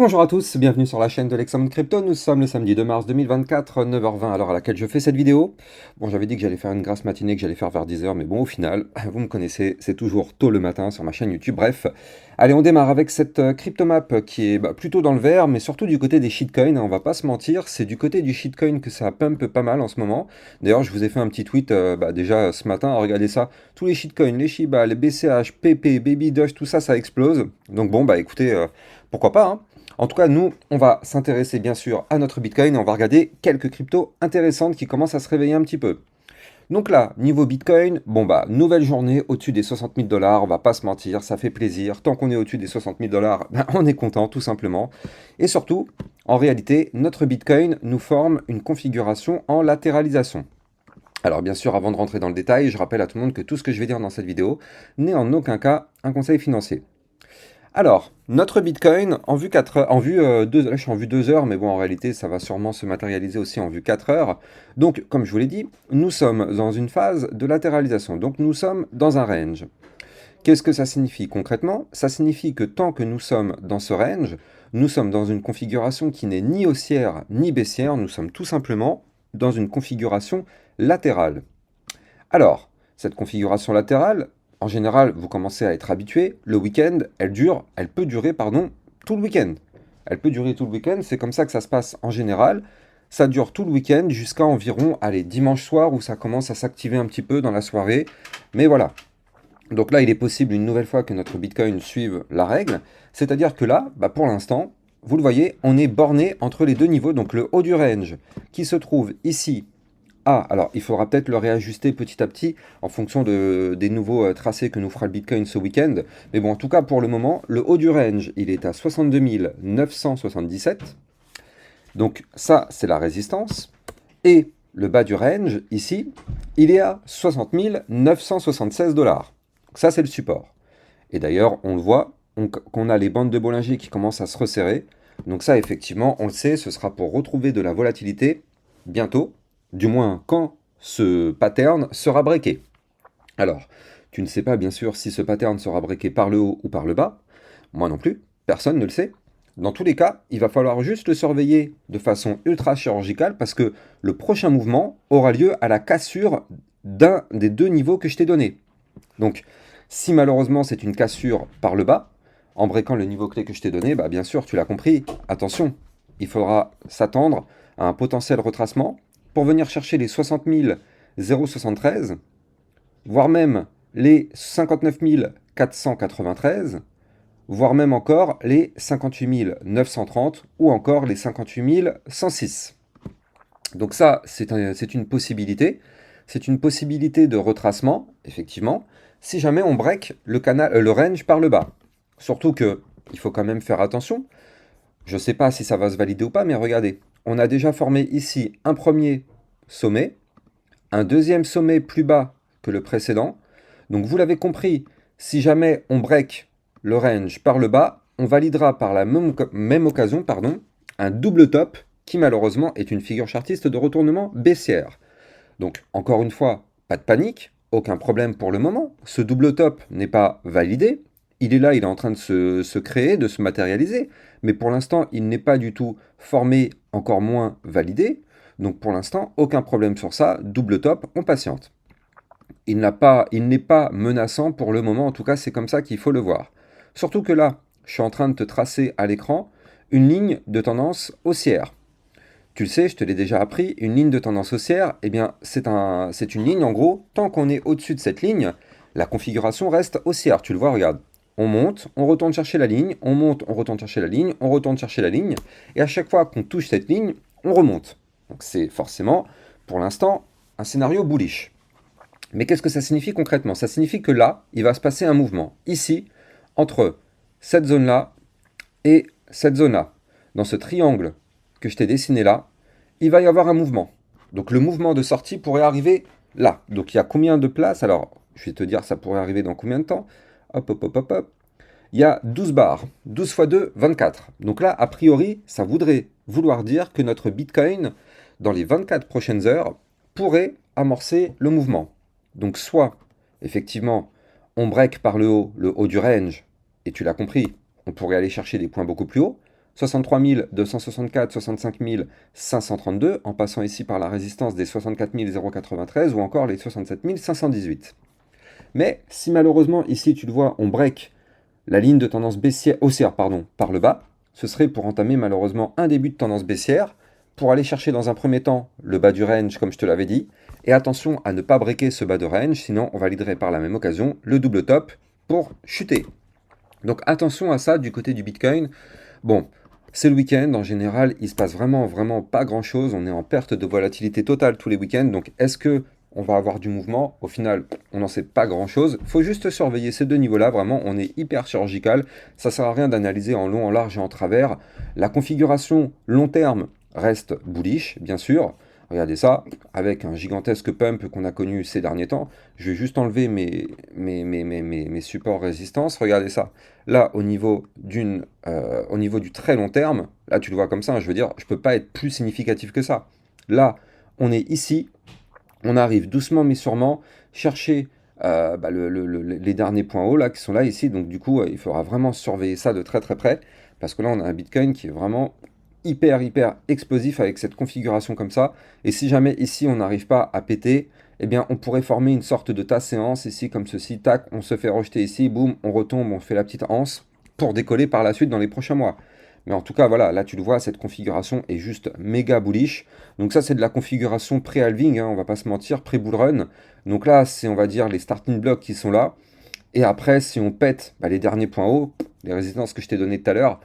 Bonjour à tous, bienvenue sur la chaîne de l'Examen Crypto. Nous sommes le samedi 2 mars 2024, 9h20 à l'heure à laquelle je fais cette vidéo. Bon, j'avais dit que j'allais faire une grasse matinée, que j'allais faire vers 10h, mais bon, au final, vous me connaissez, c'est toujours tôt le matin sur ma chaîne YouTube. Bref, allez, on démarre avec cette cryptomap qui est plutôt dans le vert, mais surtout du côté des shitcoins, hein, on va pas se mentir, c'est du côté du shitcoin que ça pump pas mal en ce moment. D'ailleurs, je vous ai fait un petit tweet déjà ce matin, regardez ça, tous les shitcoins, les Shiba, les BCH, PP, Baby Doge, tout ça, ça explose. Donc bon, écoutez, pourquoi pas, hein. En tout cas, nous, on va s'intéresser bien sûr à notre Bitcoin et on va regarder quelques cryptos intéressantes qui commencent à se réveiller un petit peu. Donc là, niveau Bitcoin, nouvelle journée au-dessus des 60 000 $, on va pas se mentir, ça fait plaisir. Tant qu'on est au-dessus des 60 000 $, on est content tout simplement. Et surtout, en réalité, notre Bitcoin nous forme une configuration en latéralisation. Alors bien sûr, avant de rentrer dans le détail, je rappelle à tout le monde que tout ce que je vais dire dans cette vidéo n'est en aucun cas un conseil financier. Alors, notre Bitcoin, en vue 4 heures, là je suis en vue 2 heures, mais bon, en réalité, ça va sûrement se matérialiser aussi en vue 4 heures. Donc, comme je vous l'ai dit, nous sommes dans une phase de latéralisation, donc nous sommes dans un range. Qu'est-ce que ça signifie concrètement? Ça signifie que tant que nous sommes dans ce range, nous sommes dans une configuration qui n'est ni haussière ni baissière, nous sommes tout simplement dans une configuration latérale. Alors, cette configuration latérale, en général, vous commencez à être habitué, le week-end, elle peut durer, tout le week-end. Elle peut durer tout le week-end, c'est comme ça que ça se passe en général. Ça dure tout le week-end jusqu'à environ, allez, dimanche soir, où ça commence à s'activer un petit peu dans la soirée. Mais voilà. Donc là, il est possible une nouvelle fois que notre Bitcoin suive la règle. C'est-à-dire que là, pour l'instant, vous le voyez, on est borné entre les deux niveaux. Donc le haut du range qui se trouve ici. Ah, alors il faudra peut-être le réajuster petit à petit en fonction des nouveaux tracés que nous fera le Bitcoin ce week-end. Mais bon, en tout cas, pour le moment, le haut du range, il est à 62 977. Donc ça, c'est la résistance. Et le bas du range, ici, il est à 60 976 $. Donc ça, c'est le support. Et d'ailleurs, on le voit, qu'on a les bandes de Bollinger qui commencent à se resserrer. Donc ça, effectivement, on le sait, ce sera pour retrouver de la volatilité bientôt. Du moins quand ce pattern sera breaké. Alors, tu ne sais pas bien sûr si ce pattern sera breaké par le haut ou par le bas. Moi non plus, personne ne le sait. Dans tous les cas, il va falloir juste le surveiller de façon ultra chirurgicale parce que le prochain mouvement aura lieu à la cassure d'un des deux niveaux que je t'ai donné. Donc, si malheureusement c'est une cassure par le bas, en breakant le niveau clé que je t'ai donné, bien sûr, tu l'as compris, attention, il faudra s'attendre à un potentiel retracement pour venir chercher les 60 073, voire même les 59 493, voire même encore les 58 930 ou encore les 58 106. Donc ça, c'est une possibilité. C'est une possibilité de retracement, effectivement, si jamais on break le range par le bas. Surtout que il faut quand même faire attention. Je ne sais pas si ça va se valider ou pas, mais regardez. On a déjà formé ici un premier sommet, un deuxième sommet plus bas que le précédent. Donc vous l'avez compris, si jamais on break le range par le bas, on validera par la même occasion un double top qui malheureusement est une figure chartiste de retournement baissière. Donc encore une fois, pas de panique, aucun problème pour le moment. Ce double top n'est pas validé. Il est là, il est en train de se créer, de se matérialiser. Mais pour l'instant, il n'est pas du tout formé, encore moins validé. Donc pour l'instant, aucun problème sur ça. Double top, on patiente. Il n'est pas menaçant pour le moment. En tout cas, c'est comme ça qu'il faut le voir. Surtout que là, je suis en train de te tracer à l'écran une ligne de tendance haussière. Tu le sais, je te l'ai déjà appris, une ligne de tendance haussière, eh bien, c'est une ligne, en gros, tant qu'on est au-dessus de cette ligne, la configuration reste haussière. Tu le vois, regarde. On monte, on retourne chercher la ligne, on monte, on retourne chercher la ligne, on retourne chercher la ligne, et à chaque fois qu'on touche cette ligne, on remonte. Donc c'est forcément, pour l'instant, un scénario bullish. Mais qu'est-ce que ça signifie concrètement? Ça signifie que là, il va se passer un mouvement, ici, entre cette zone-là et cette zone-là. Dans ce triangle que je t'ai dessiné là, il va y avoir un mouvement. Donc le mouvement de sortie pourrait arriver là. Donc il y a combien de places? Alors, je vais te dire, ça pourrait arriver dans combien de temps? Hop, hop, hop, hop, hop. Il y a 12 barres. 12 fois 2, 24. Donc là, a priori, ça voudrait vouloir dire que notre Bitcoin, dans les 24 prochaines heures, pourrait amorcer le mouvement. Donc soit, effectivement, on break par le haut du range, et tu l'as compris, on pourrait aller chercher des points beaucoup plus hauts, 63 264, 65 532, en passant ici par la résistance des 64 093 ou encore les 67 518. Mais si malheureusement ici tu le vois, on break la ligne de tendance haussière par le bas, ce serait pour entamer malheureusement un début de tendance baissière, pour aller chercher dans un premier temps le bas du range comme je te l'avais dit, et attention à ne pas breaker ce bas de range, sinon on validerait par la même occasion le double top pour chuter. Donc attention à ça du côté du Bitcoin. Bon, c'est le week-end, en général, il se passe vraiment pas grand-chose. On est en perte de volatilité totale tous les week-ends. Donc est-ce que on va avoir du mouvement? Au final, on n'en sait pas grand-chose. Il faut juste surveiller ces deux niveaux-là. Vraiment, on est hyper chirurgical. Ça ne sert à rien d'analyser en long, en large et en travers. La configuration long terme reste bullish, bien sûr. Regardez ça, avec un gigantesque pump qu'on a connu ces derniers temps. Je vais juste enlever mes supports résistance. Regardez ça. Là, au niveau du très long terme, là tu le vois comme ça, hein, je veux dire, je ne peux pas être plus significatif que ça. Là, on est ici, on arrive doucement mais sûrement chercher les derniers points hauts là, qui sont là ici. Donc du coup, il faudra vraiment surveiller ça de très près, parce que là, on a un Bitcoin qui est vraiment hyper explosif avec cette configuration comme ça. Et si jamais ici on n'arrive pas à péter, eh bien on pourrait former une sorte de tas séance ici comme ceci, tac, on se fait rejeter ici, boum, on retombe, on fait la petite anse pour décoller par la suite dans les prochains mois. Mais en tout cas, voilà, là tu le vois, cette configuration est juste méga bullish. Donc ça c'est de la configuration pré-halving, hein, on va pas se mentir, pré-bull run. Donc là c'est, on va dire, les starting blocks qui sont là. Et après, si on pète les derniers points hauts, les résistances que je t'ai données tout à l'heure,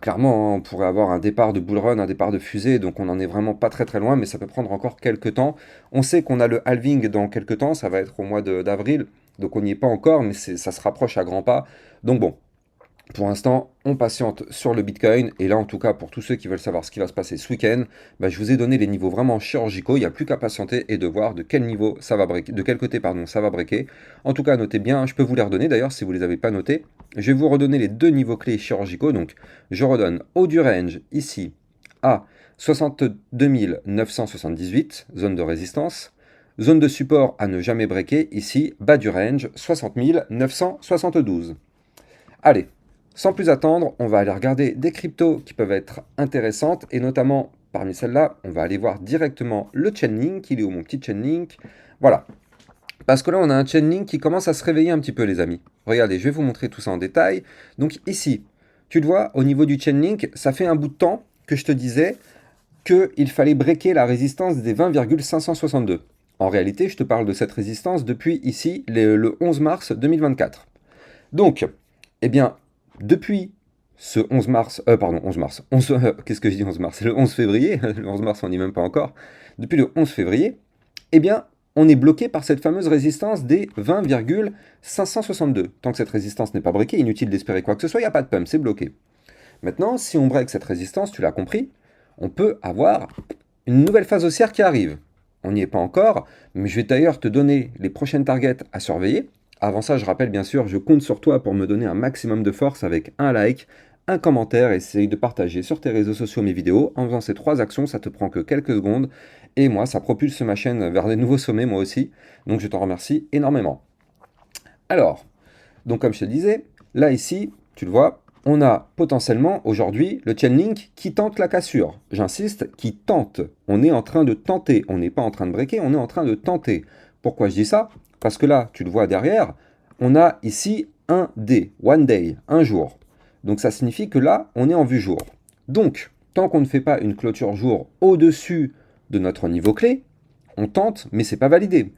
clairement, hein, on pourrait avoir un départ de bull run, un départ de fusée, donc on n'en est vraiment pas très loin, mais ça peut prendre encore quelques temps. On sait qu'on a le halving dans quelques temps, ça va être au mois d'avril, donc on n'y est pas encore, mais ça se rapproche à grands pas. Donc bon, pour l'instant, on patiente sur le Bitcoin, et là en tout cas pour tous ceux qui veulent savoir ce qui va se passer ce week-end, je vous ai donné les niveaux vraiment chirurgicaux, il n'y a plus qu'à patienter et de voir de quel niveau ça va breaker, de quel côté ça va breaker. En tout cas, notez bien, je peux vous les redonner d'ailleurs si vous ne les avez pas notés. Je vais vous redonner les deux niveaux clés chirurgicaux, donc je redonne haut du range ici à 62 978, zone de résistance, zone de support à ne jamais breaker ici, bas du range 60 972. Allez, sans plus attendre, on va aller regarder des cryptos qui peuvent être intéressantes, et notamment parmi celles-là, on va aller voir directement le Chainlink. Il est où mon petit Chainlink? Voilà. Parce que là, on a un Chainlink qui commence à se réveiller un petit peu, les amis. Regardez, je vais vous montrer tout ça en détail. Donc ici, tu le vois, au niveau du Chainlink, ça fait un bout de temps que je te disais qu'il fallait breaker la résistance des 20,562. En réalité, je te parle de cette résistance depuis ici, le 11 mars 2024. Donc, eh bien, depuis ce 11 mars, qu'est-ce que je dis 11 mars? C'est le 11 février, le 11 mars on n'y est même pas encore. Depuis le 11 février, eh bien, on est bloqué par cette fameuse résistance des 20,562. Tant que cette résistance n'est pas breakée, inutile d'espérer quoi que ce soit, il n'y a pas de pump, c'est bloqué. Maintenant, si on break cette résistance, tu l'as compris, on peut avoir une nouvelle phase haussière qui arrive. On n'y est pas encore, mais je vais d'ailleurs te donner les prochaines targets à surveiller. Avant ça, je rappelle bien sûr, je compte sur toi pour me donner un maximum de force avec un like, un commentaire, et essaye de partager sur tes réseaux sociaux mes vidéos. En faisant ces 3 actions, ça te prend que quelques secondes, et moi, ça propulse ma chaîne vers des nouveaux sommets, moi aussi. Donc je t'en remercie énormément. Alors, donc comme je te disais, là ici, tu le vois, on a potentiellement aujourd'hui le Chainlink qui tente la cassure. J'insiste, qui tente. On est en train de tenter. On n'est pas en train de breaker, on est en train de tenter. Pourquoi je dis ça? Parce que là, tu le vois derrière, on a ici un D, one day, un jour. Donc ça signifie que là, on est en vue jour. Donc, tant qu'on ne fait pas une clôture jour au-dessus de notre niveau clé, on tente, mais c'est pas validé.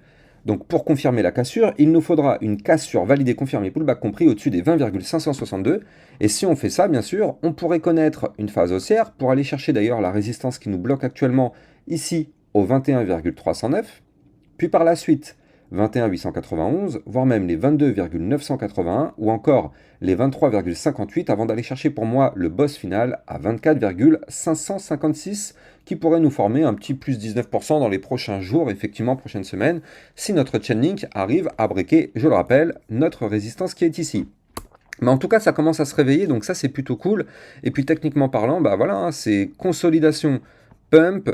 Donc pour confirmer la cassure, il nous faudra une cassure validée, confirmée, pullback compris au-dessus des 20,562. Et si on fait ça, bien sûr, on pourrait connaître une phase haussière pour aller chercher d'ailleurs la résistance qui nous bloque actuellement ici au 21,309. Puis par la suite, 21,891, voire même les 22,981 ou encore les 23,58 avant d'aller chercher pour moi le boss final à 24,556 qui pourrait nous former un petit plus 19% dans les prochains jours, effectivement prochaines semaines, si notre Chainlink arrive à breaker, je le rappelle, notre résistance qui est ici. Mais en tout cas, ça commence à se réveiller, donc ça c'est plutôt cool. Et puis techniquement parlant, voilà, hein, c'est consolidation, pump,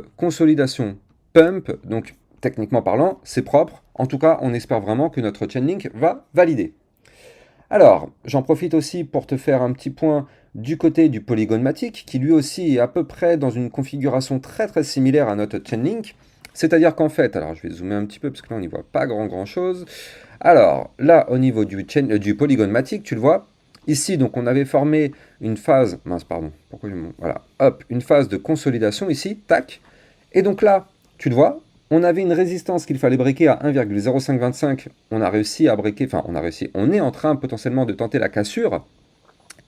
donc techniquement parlant, c'est propre. En tout cas, on espère vraiment que notre Chainlink va valider. Alors, j'en profite aussi pour te faire un petit point du côté du Polygon Matic, qui lui aussi est à peu près dans une configuration très très similaire à notre Chainlink. C'est-à-dire qu'en fait, alors je vais zoomer un petit peu parce que là on n'y voit pas grand chose. Alors là, au niveau du Polygon Matic, tu le vois, ici donc on avait formé une phase, mince pardon, pourquoi voilà, hop, une phase de consolidation ici, tac, et donc là, tu le vois, on avait une résistance qu'il fallait breaker à 1,0525, on a réussi à breaker, enfin on a réussi, on est en train potentiellement de tenter la cassure,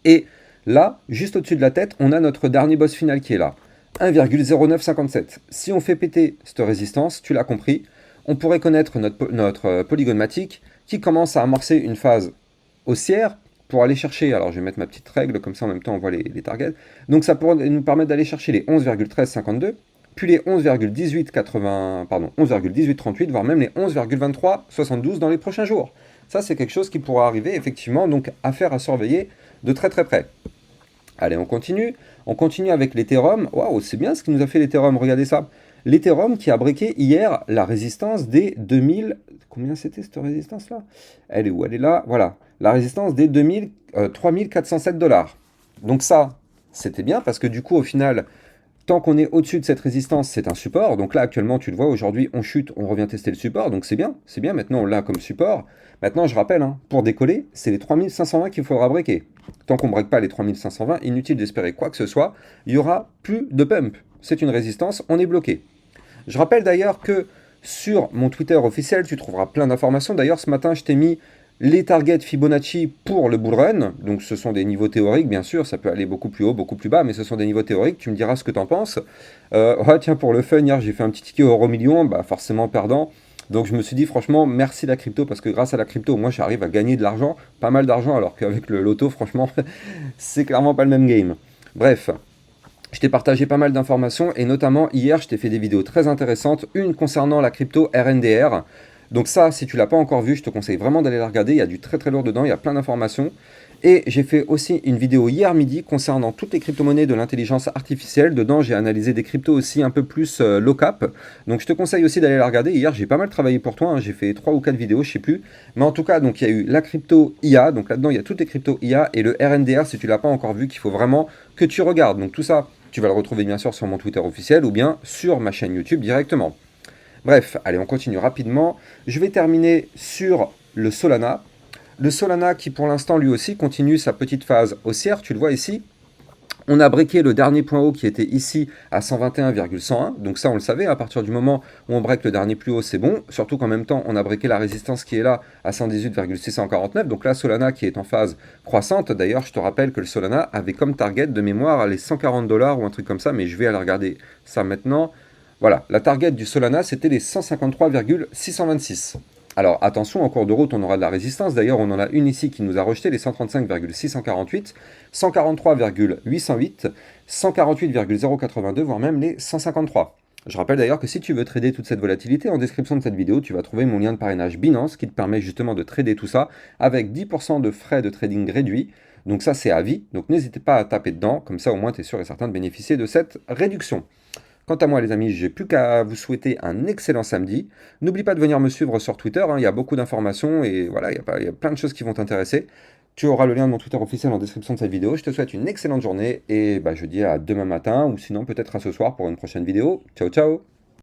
et là, juste au-dessus de la tête, on a notre dernier boss final qui est là. 1,0957. Si on fait péter cette résistance, tu l'as compris, on pourrait connaître notre Polygon Matic qui commence à amorcer une phase haussière pour aller chercher, alors je vais mettre ma petite règle, comme ça en même temps on voit les targets, donc ça pourrait nous permettre d'aller chercher les 11,1352, puis les 11,1838, voire même les 11,2372 dans les prochains jours. Ça c'est quelque chose qui pourra arriver effectivement, donc affaire à surveiller de très très près. Allez, on continue. On continue avec l'Ethereum. Waouh, c'est bien ce que nous a fait l'Ethereum, regardez ça. L'Ethereum qui a breaké hier la résistance des 2000... Combien c'était cette résistance-là? Elle est où? Elle est là. Voilà. La résistance des 3407 dollars. Donc ça, c'était bien parce que du coup, au final, tant qu'on est au-dessus de cette résistance, c'est un support. Donc là, actuellement, tu le vois, aujourd'hui, on chute, on revient tester le support. Donc c'est bien, c'est bien. Maintenant, on l'a comme support. Maintenant, je rappelle, hein, pour décoller, c'est les 3520 qu'il faudra breaker. Tant qu'on ne break pas les 3520, inutile d'espérer quoi que ce soit, il n'y aura plus de pump. C'est une résistance, on est bloqué. Je rappelle d'ailleurs que sur mon Twitter officiel, tu trouveras plein d'informations. D'ailleurs, ce matin, je t'ai mis les targets Fibonacci pour le bull run. Donc, ce sont des niveaux théoriques, bien sûr. Ça peut aller beaucoup plus haut, beaucoup plus bas, mais ce sont des niveaux théoriques. Tu me diras ce que tu en penses. Ouais, tiens, pour le fun, hier, j'ai fait un petit ticket euro million, bah, forcément perdant. Donc, je me suis dit, franchement, merci la crypto, parce que grâce à la crypto, moi, j'arrive à gagner de l'argent, pas mal d'argent, alors qu'avec le loto, franchement, c'est clairement pas le même game. Bref. Je t'ai partagé pas mal d'informations et notamment hier, je t'ai fait des vidéos très intéressantes, une concernant la crypto RNDR. Donc ça, si tu l'as pas encore vu, je te conseille vraiment d'aller la regarder, il y a du très très lourd dedans, il y a plein d'informations. Et j'ai fait aussi une vidéo hier midi concernant toutes les crypto-monnaies de l'intelligence artificielle. Dedans, j'ai analysé des cryptos aussi un peu plus low cap. Donc je te conseille aussi d'aller la regarder. Hier, j'ai pas mal travaillé pour toi, hein. J'ai fait 3 ou 4 vidéos, je sais plus. Mais en tout cas, donc il y a eu la crypto IA, donc là-dedans, il y a toutes les cryptos IA et le RNDR, si tu l'as pas encore vu, qu'il faut vraiment que tu regardes. Donc tout ça, tu vas le retrouver bien sûr sur mon Twitter officiel ou bien sur ma chaîne YouTube directement. Bref, allez, on continue rapidement. Je vais terminer sur le Solana. Le Solana qui pour l'instant lui aussi continue sa petite phase haussière, tu le vois ici. On a breaké le dernier point haut qui était ici à 121,101. Donc ça, on le savait, à partir du moment où on break le dernier plus haut, c'est bon. Surtout qu'en même temps, on a breaké la résistance qui est là à 118,649. Donc là, Solana qui est en phase croissante. D'ailleurs, je te rappelle que le Solana avait comme target de mémoire les 140 dollars ou un truc comme ça, mais je vais aller regarder ça maintenant. Voilà, la target du Solana, c'était les 153,626. Alors attention, en cours de route, on aura de la résistance. D'ailleurs, on en a une ici qui nous a rejeté les 135,648, 143,808, 148,082, voire même les 153. Je rappelle d'ailleurs que si tu veux trader toute cette volatilité, en description de cette vidéo, tu vas trouver mon lien de parrainage Binance qui te permet justement de trader tout ça avec 10% de frais de trading réduits. Donc ça, c'est à vie. Donc n'hésitez pas à taper dedans. Comme ça, au moins, tu es sûr et certain de bénéficier de cette réduction. Quant à moi les amis, j'ai plus qu'à vous souhaiter un excellent samedi. N'oublie pas de venir me suivre sur Twitter, hein, il y a beaucoup d'informations et voilà, il y a plein de choses qui vont t'intéresser. Tu auras le lien de mon Twitter officiel en description de cette vidéo. Je te souhaite une excellente journée et bah, je dis à demain matin ou sinon peut-être à ce soir pour une prochaine vidéo. Ciao ciao.